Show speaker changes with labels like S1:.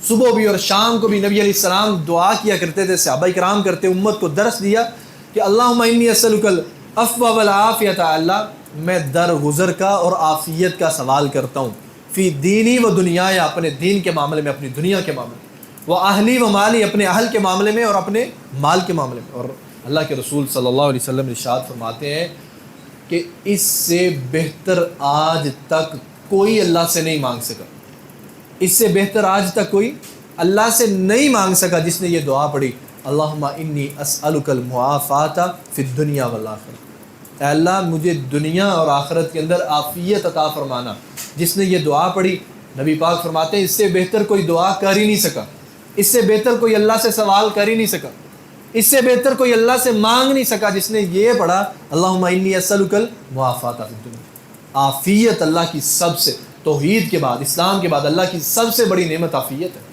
S1: صبح بھی اور شام کو بھی نبی علیہ السلام دعا کیا کرتے تھے، صحابہ کرام کرتے، امت کو درس دیا کہ اللہم انی اسألک العفو والعافیۃ، اللہ میں درگزر کا اور عافیت کا سوال کرتا ہوں، فی دینی و دنیا، اپنے دین کے معاملے میں، اپنی دنیا کے معاملے میں، و اہلی و مالی، اپنے اہل کے معاملے میں اور اپنے مال کے معاملے میں۔ اور اللہ کے رسول صلی اللہ علیہ وسلم ارشاد فرماتے ہیں کہ اس سے بہتر آج تک کوئی اللہ سے نہیں مانگ سکا، اس سے بہتر آج تک کوئی اللہ سے نہیں مانگ سکا جس نے یہ دعا پڑھی، اللہم انی اسألک المعافات فی الدنیا والآخرہ، اے اللہ مجھے دنیا اور آخرت کے اندر عافیت عطا فرمانا۔ جس نے یہ دعا پڑھی، نبی پاک فرماتے ہیں اس سے بہتر کوئی دعا کر ہی نہیں سکا، اس سے بہتر کوئی اللہ سے سوال کر ہی نہیں سکا، اس سے بہتر کوئی اللہ سے مانگ نہیں سکا جس نے یہ پڑھا، اللہم انی اسألک المعافات فی الدنیا۔ عافیت اللہ کی سب سے، توحید کے بعد، اسلام کے بعد اللہ کی سب سے بڑی نعمت عافیت ہے۔